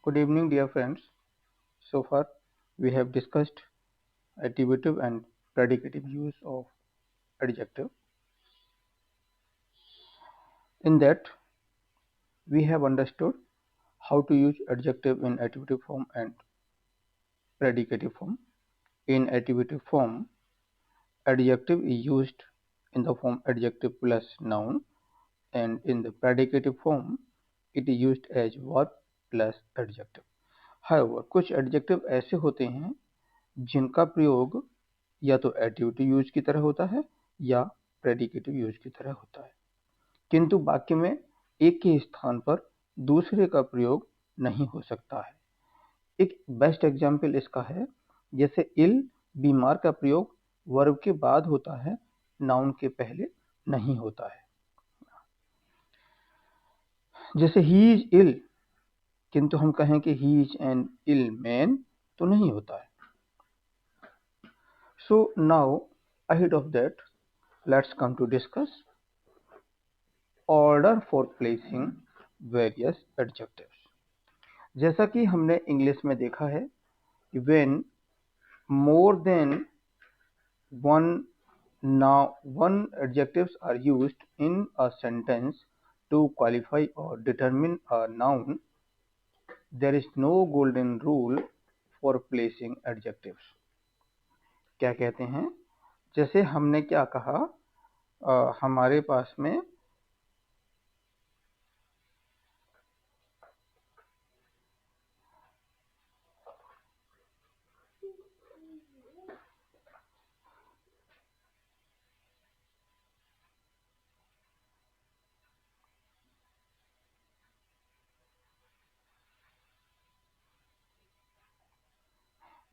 Good evening, dear friends. So far, we have discussed attributive and predicative use of adjective. In that, we have understood how to use adjective in attributive form and predicative form. In attributive form, adjective is used in the form adjective plus noun, and in the predicative form, it is used as verb plus adjective. However, कुछ adjective ऐसे होते हैं जिनका प्रयोग या तो एट्रिब्यूटिव use की तरह होता है या प्रेडिकेटिव यूज की तरह होता है, किंतु वाक्य में एक के स्थान पर दूसरे का प्रयोग नहीं हो सकता है। एक बेस्ट एग्जाम्पल इसका है, जैसे इल बीमार का प्रयोग वर्ब के बाद होता है, नाउन के पहले नहीं होता है। जैसे ही इज इल, किंतु हम कहें कि he is an ill man तो नहीं होता है। So now ahead of that, let's come to discuss order for placing various adjectives. जैसा कि हमने इंग्लिश में देखा है कि when more than one adjectives are used in a sentence to qualify or determine a noun, there is no golden rule for placing adjectives. क्या कहते हैं? जैसे हमने क्या कहा, हमारे पास में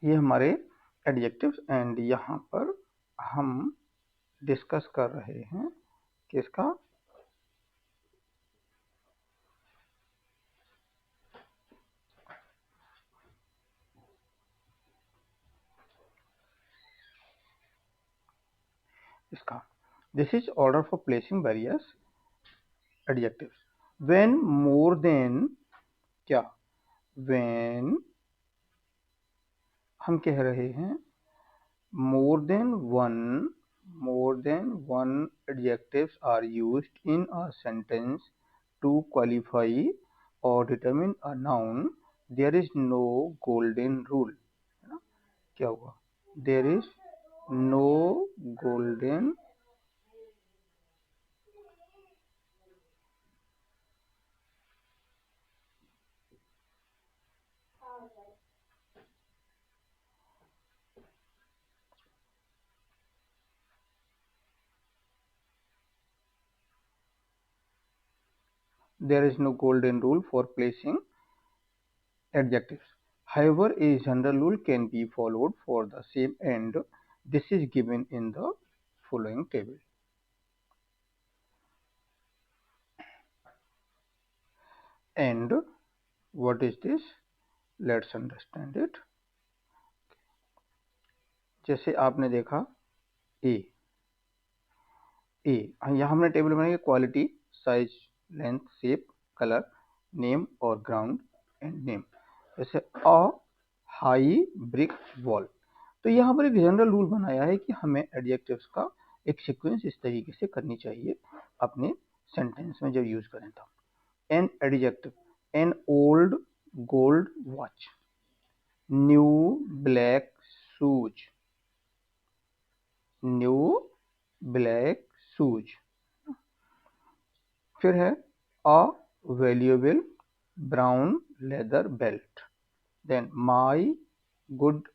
ये हमारे एडजेक्टिव्स एंड यहाँ पर हम डिस्कस कर रहे हैं किसका, इसका। This is order for placing various adjectives when more than क्या, व्हेन हम कह रहे हैं more than one adjectives are used in a sentence to qualify or determine a noun, there is no golden rule, है ना? क्या हुआ, there is no golden rule for placing adjectives. However, a general rule can be followed for the same end. This is given in the following table. And what is this? Let's understand it. जैसे आपने देखा ए यहाँ हमने table बनाई, quality, size, length, shape, colour, name और ground and name. जैसे a high brick wall, तो यहाँ पर एक जनरल रूल बनाया है कि हमें एडजेक्टिव्स का एक सीक्वेंस इस तरीके से करनी चाहिए अपने सेंटेंस में जब यूज करें तो। An adjective, an old gold watch, new black shoes, new black shoes. फिर है a valuable brown leather belt, then my good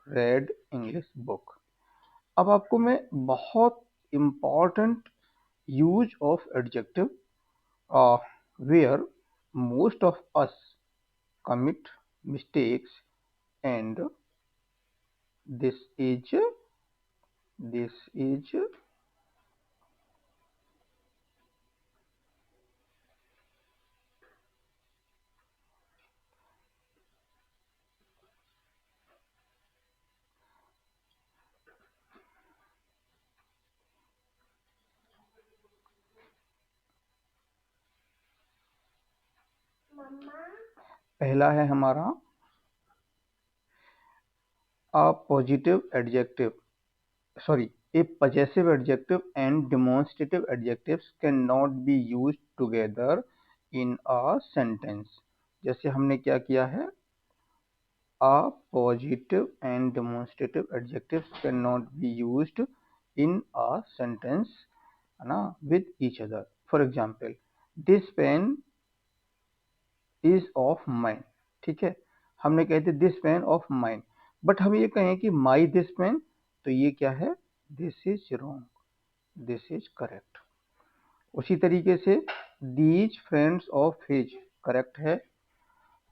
red English book. अब आपको मैं बहुत important use of adjective where most of us commit mistakes, and this is पहला है हमारा a positive adjective, sorry, a possessive adjective and demonstrative adjectives cannot be used together in a sentence. जैसे हमने क्या किया है, a positive and demonstrative adjectives cannot be used in a sentence, है ना, with each other. For example, this pen is of mine. ठीक है, हमने कहते this pain of mine, but हम ये कहें कि माई दिस पेन, तो ये क्या है, this is wrong, this is correct. उसी तरीके से these friends of his correct है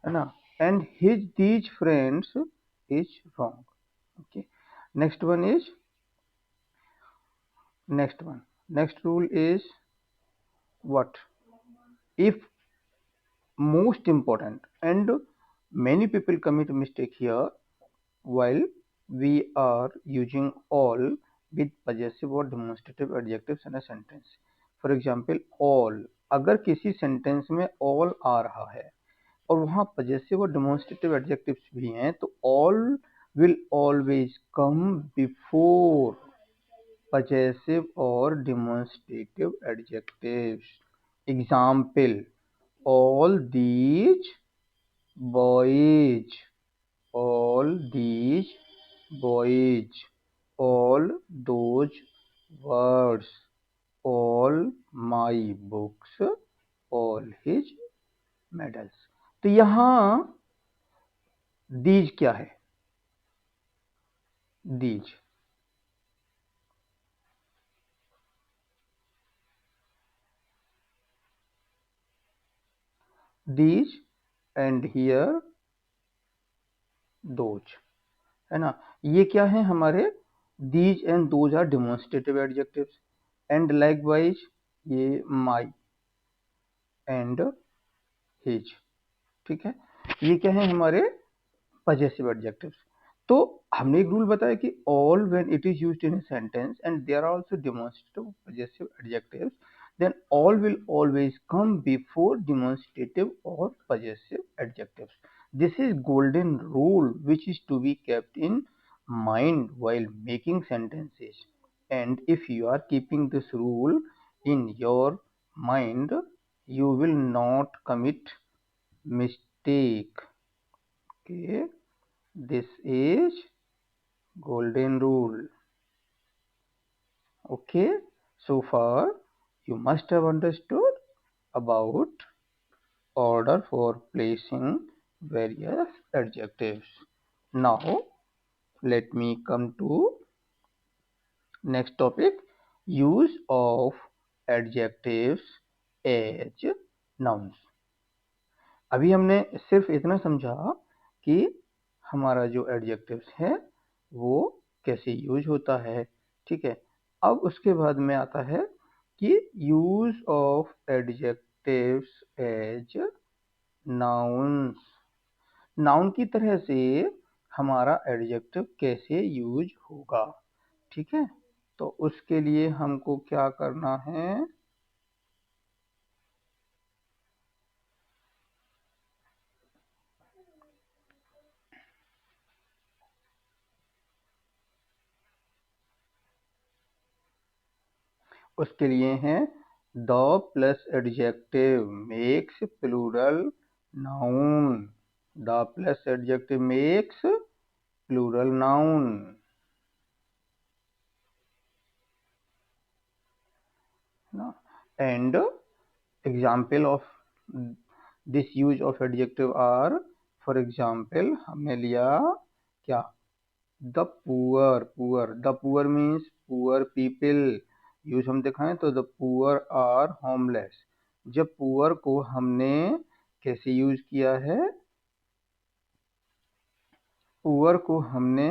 ना, and his these friends is wrong. Okay, next one is, next rule is what, if most important, and many people commit mistake here while we are using all with possessive or demonstrative adjectives in a sentence. For example, all, अगर किसी sentence में all आ रहा है और वहाँ possessive और demonstrative adjectives भी हैं, तो all will always come before possessive or demonstrative adjectives. Example, all these boys, all these boys, all those words, all my books, all his medals. तो यहां दीज क्या है, these, these and here those, है ना, ये क्या है हमारे, these and those are demonstrative adjectives, and likewise ये माई एंड हिज. ठीक है, ये क्या है हमारे possessive adjectives. तो हमने एक रूल बताया कि all when it is used in a sentence and there are also demonstrative possessive adjectives, then all will always come before demonstrative or possessive adjectives. This is golden rule which is to be kept in mind while making sentences. And if you are keeping this rule in your mind, you will not commit mistake. Okay, this is golden rule. Okay, so far you must have understood about order for placing various adjectives. Now let me come to next topic, use of adjectives as nouns. अभी हमने सिर्फ इतना समझा कि हमारा जो adjectives है वो कैसे यूज होता है. ठीक है, अब उसके बाद में आता है कि use of adjectives as nouns. Noun की तरह से हमारा एडजेक्टिव कैसे यूज होगा. ठीक है, तो उसके लिए हमको क्या करना है, उसके लिए है the plus adjective makes plural noun. The plus adjective makes plural noun. And example of this use of adjective are, for example हमने लिया क्या, the poor. The poor means poor people. Use हम दिखाएं तो द पुअर आर होमलेस. जब poor को हमने कैसे यूज किया है, पुअर को हमने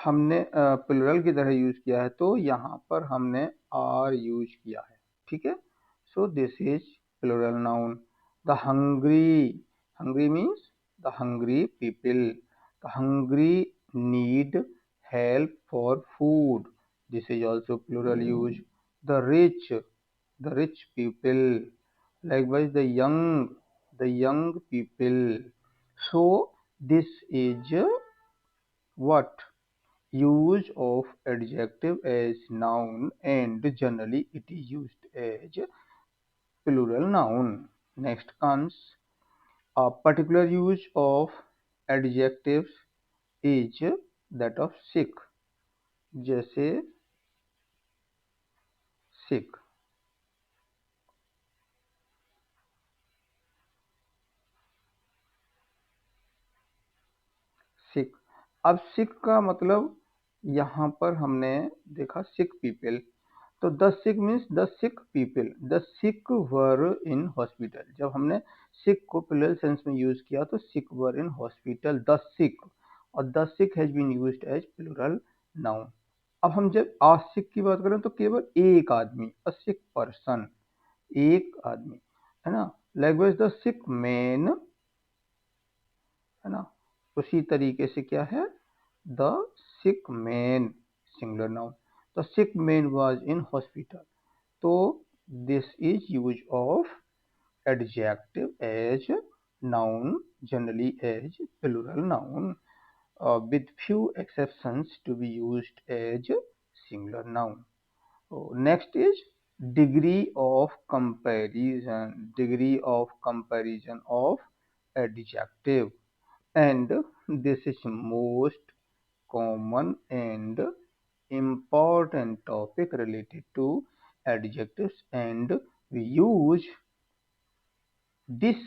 प्लुरल की तरह यूज किया है, तो यहाँ पर हमने आर यूज किया है. ठीक है, so this is plural noun. The hungry, hungry means the hungry people. The hungry need help for food, this is also plural use. The rich, the rich people. Likewise, the young people. So this is what? Use of adjective as noun, and generally it is used as plural noun. Next comes a particular use of adjectives is that of sick. जैसे sick. सिक। अब सिक का मतलब यहाँ पर हमने देखा सिक people, तो the sick means the sick people, the sick were in hospital. जब हमने सिक को प्लूरल सेंस में यूज किया तो सिक वर इन हॉस्पिटल, द सिक, और the sick has been used as plural noun. अब हम जब आ सिक की बात करें तो केवल एक आदमी, अ सिक पर्सन, एक आदमी, है ना। लाइकवाइज द सिक मैन, है ना। उसी तरीके से क्या है, the sick man, singular noun, the sick man was in hospital. तो this is use of adjective as noun, generally as plural noun, with few exceptions to be used as singular noun. So next is degree of comparison, degree of comparison of adjective, and this is most common and important topic related to adjectives, and we use this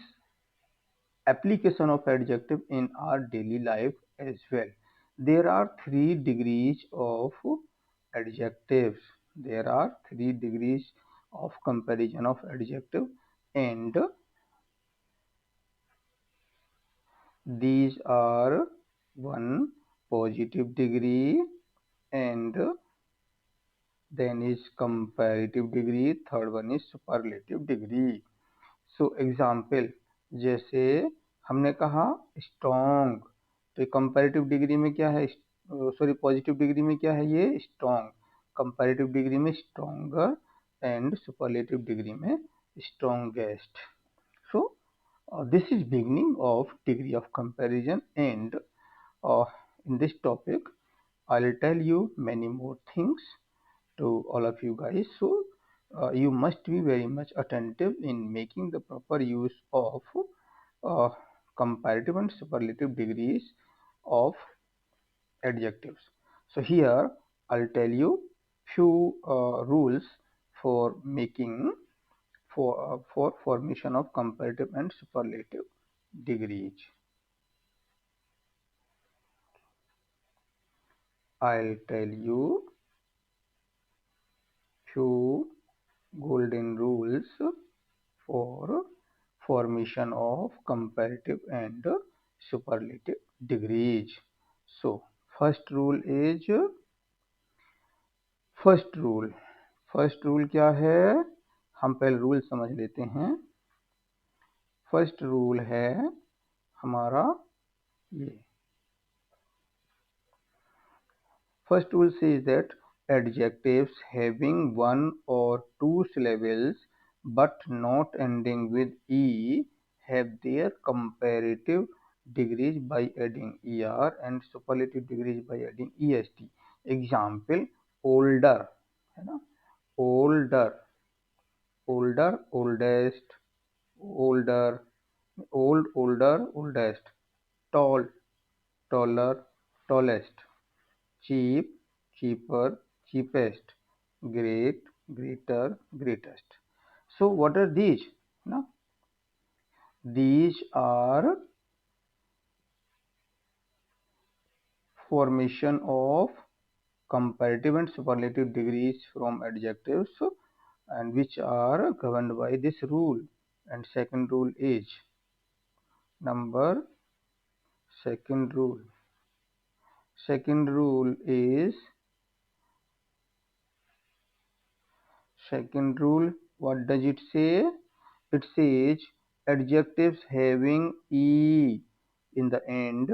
application of adjective in our daily life as well. There are three degrees of adjectives. There are three degrees of comparison of adjective, and these are one positive degree, and then is comparative degree, third one is superlative degree. So example, जैसे हमने कहा strong, तो comparative degree में क्या है, sorry positive degree में क्या है, ये स्ट्रॉन्ग, कंपैरेटिव डिग्री में स्ट्रॉन्गर, एंड सुपरलेटिव डिग्री में strongest. So this is beginning of degree of comparison, and in this topic I'll tell you many more things to all of you guys. So you must be very much attentive in making the proper use of uh, comparative and superlative degrees of adjectives. So here I'll tell you few rules for making for formation of comparative and superlative degrees. I'll tell you few golden rules for formation of comparative and superlative degrees. So first rule is, first rule, first rule क्या है, हम पहले rule समझ लेते हैं। First rule है हमारा ये, first rule says that adjectives having one or two syllables but not ending with e have their comparative degrees by adding er and superlative degrees by adding est. Example, older, है ना, older, older, oldest, older, old, older, oldest, tall, taller, tallest, cheap, cheaper, cheapest, great, greater, greatest. So what are these? No? These are formation of comparative and superlative degrees from adjectives, and which are governed by this rule. And second rule is, number second rule. Second rule is, second rule, what does it say? It says adjectives having e in the end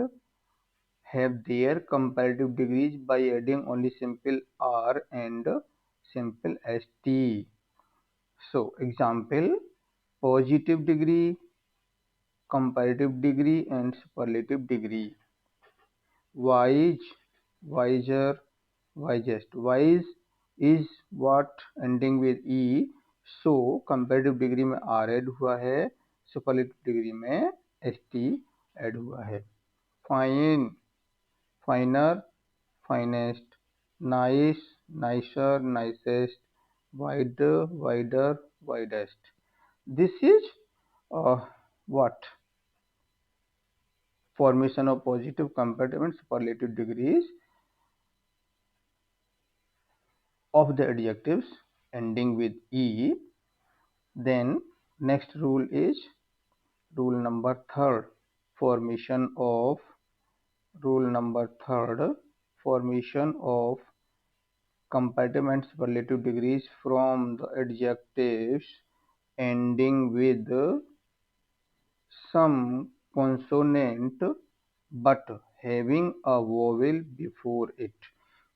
have their comparative degrees by adding only simple r and simple st. So example, positive degree, comparative degree, and superlative degree. Wise, wiser, wisest. Wise is what ending with e, so comparative degree में r add हुआ है, superlative degree में st add हुआ है. Fine, फाइनर, finest. Nice, nicer, nicest. Wider, wider, widest. This is what formation of positive, comparative, and superlative degrees of the adjectives ending with e. Then next rule is rule number third, formation of formation of comparative and superlative degrees from the adjectives ending with some consonant but having a vowel before it.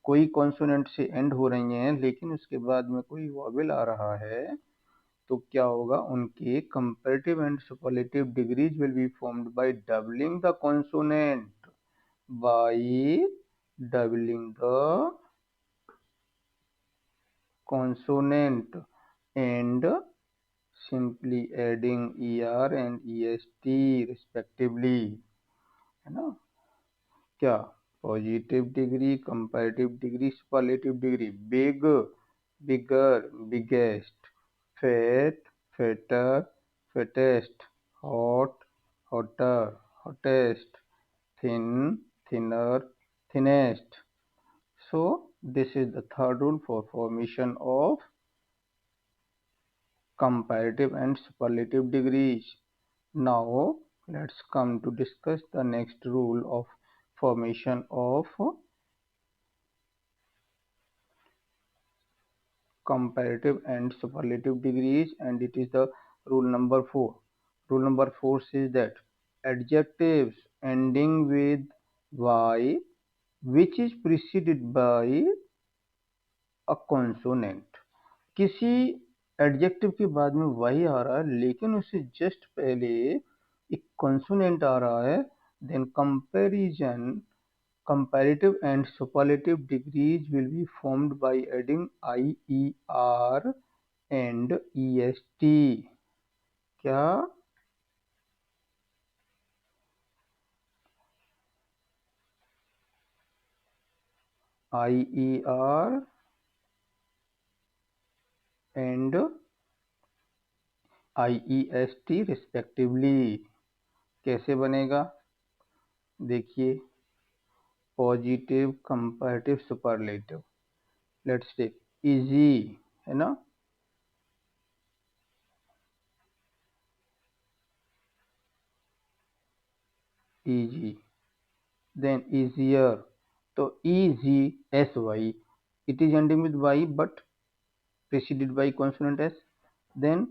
कोई consonant से and हो रही हैं लेकिन उसके बाद में कोई वॉवेल आ रहा है, तो क्या होगा, उनके comparative and superlative degrees will be formed by doubling the consonant, by doubling the consonant and simply adding er and est respectively, है ना. क्या, positive degree, comparative degree, superlative degree. Big, bigger, biggest. Fat, fatter, fattest. Hot, hotter, hottest. thin, thinner, thinnest. So this is the third rule for formation of comparative and superlative degrees. Now let's come to discuss the next rule of formation of comparative and superlative degrees, and it is the rule number 4. Rule number 4 says that adjectives ending with y which is preceded by a consonant. किसी adjective के बाद में y आ रहा है लेकिन उससे just पहले एक कॉन्सोनेंट आ रहा है, then comparison, comparative and superlative degrees will be formed by adding IER and EST. क्या, IER and IEST respectively. कैसे बनेगा, देखिए, positive, comparative, superlative. Let's take easy, है ना. Easy, then easier. So EZSY, it is ending with Y but preceded by consonant S. Then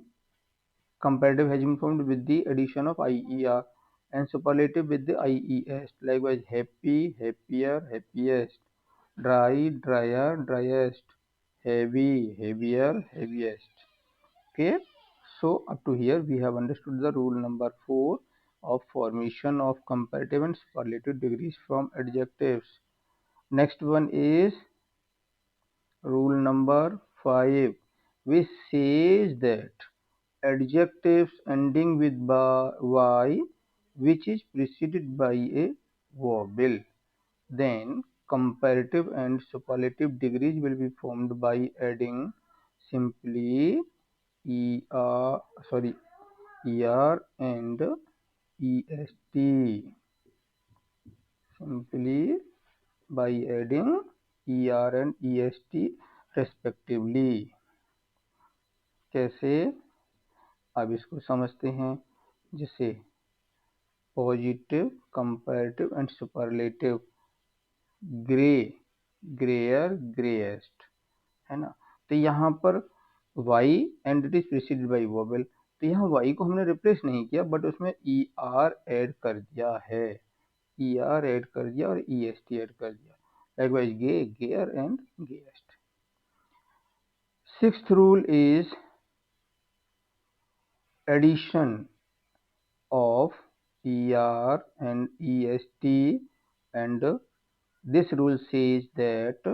comparative has been formed with the addition of IER and superlative with the IES. Likewise happy, happier, happiest. Dry, drier, driest. Heavy, heavier, heaviest. Okay, so up to here we have understood the rule number 4 of formation of comparative and superlative degrees from adjectives. Next one is rule number 5, which says that adjectives ending with y which is preceded by a vowel, then comparative and superlative degrees will be formed by adding simply er and est, simply by adding er and est respectively. कैसे, अब इसको समझते हैं. जैसे positive, comparative and superlative. Grey, greyer, greyest, है ना. तो यहाँ पर y and it is preceded by vowel, तो यहाँ y को हमने रिप्लेस नहीं किया बट उसमें er ऐड कर दिया है, er ऐड कर दिया और est ऐड कर दिया. Likewise gay, gayer and gayest. Sixth rule is addition of er and est, and this rule says that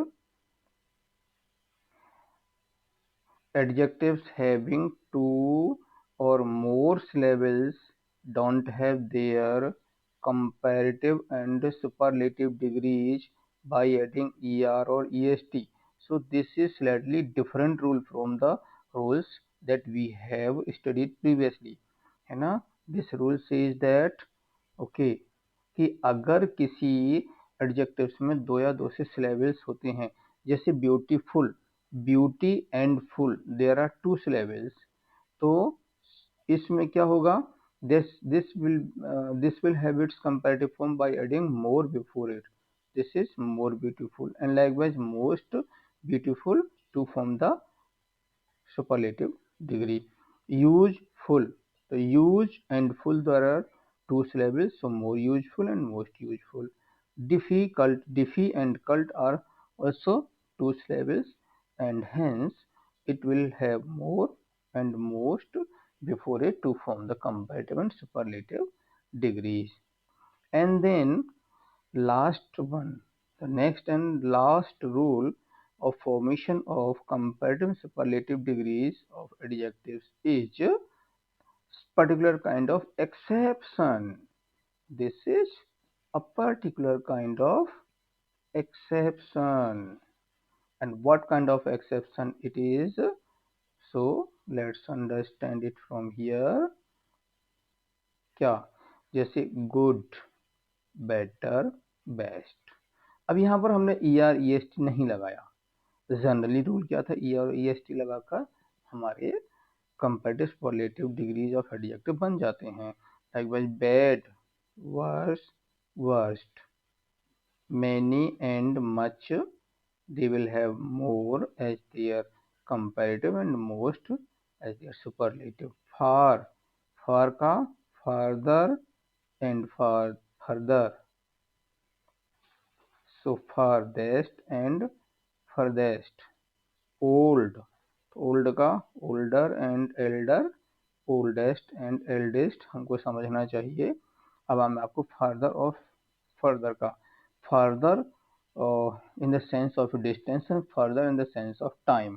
adjectives having two or more syllables don't have their comparative and superlative degrees by adding er or est. So this is slightly different rule from the rules that we have studied previously, है ना. This rule says that okay, कि अगर किसी adjectives में दो या दो से सिलेबल्स होते हैं, जैसे beautiful, beauty and full, there are two syllables, तो इसमें क्या होगा, this will have its comparative form by adding more before it. This is more beautiful, and likewise most beautiful to form the superlative degree. Useful, the use and full, there are two syllables, so more useful and most useful. Difficult, diffy and cult are also two syllables, and hence it will have more and most before it to form the comparative and superlative degrees. And then last one, the next and last rule of formation of comparative superlative degrees of adjectives is particular kind of exception. This is a particular kind of exception. And what kind of exception it is? So let's understand it from here. क्या, जैसे good, better, best. अब यहाँ पर हमने E R E S T नहीं लगाया. Generally rule क्या था, ई और ई एस टी लगाकर हमारे comparative superlative degrees of adjective बन जाते हैं. Like bad, worse, worst. Many and much, they will have more as their comparative and most as their superlative. Far, far का farther and further, so farthest and furthest. Old, old का older and elder, oldest and eldest हमको समझना चाहिए. अब मैं आपको farther और further का, farther in the sense of distance and further in the sense of time.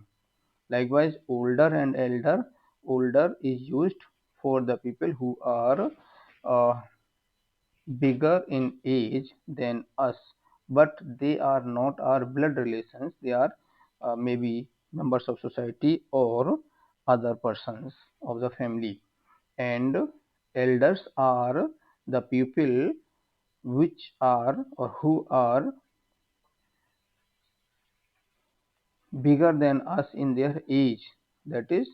Likewise, older and elder, older is used for the people who are uh, bigger in age than us, but they are not our blood relations. They are maybe members of society or other persons of the family. And elders are the people which are or who are bigger than us in their age, that is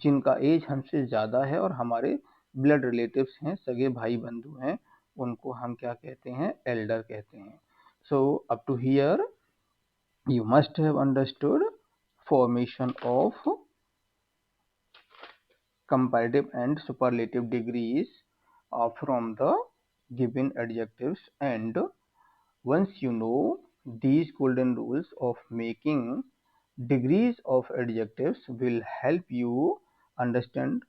जिनका as हमसे ज़्यादा है और हमारे blood relatives हैं, सगे भाई बंधु हैं, उनको हम क्या कहते हैं, एल्डर कहते हैं. So up to here you must have understood formation of comparative and superlative degrees from the given adjectives, and once you know these golden rules of making degrees of adjectives will help you understand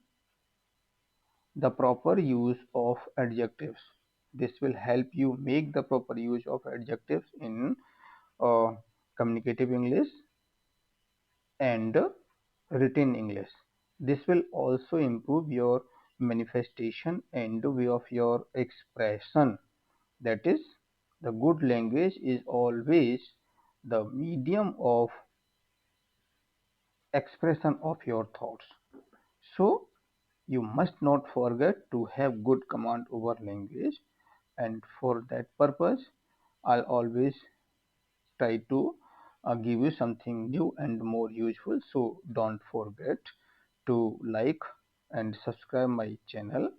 the proper use of adjectives. This will help you make the proper use of adjectives in communicative English and written English. This will also improve your manifestation and way of your expression. That is, the good language is always the medium of expression of your thoughts. So, you must not forget to have good command over language, and for that purpose I'll always try to give you something new and more useful. So don't forget to like and subscribe my channel,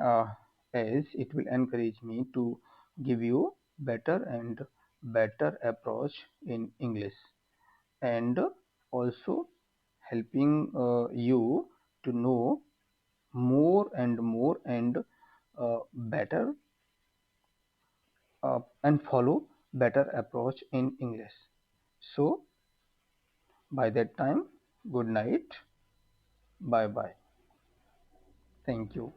uh, as it will encourage me to give you better and better approach in English, and also helping you to know more and more and better and follow better approach in English. So by that time, good night, bye bye. Thank you.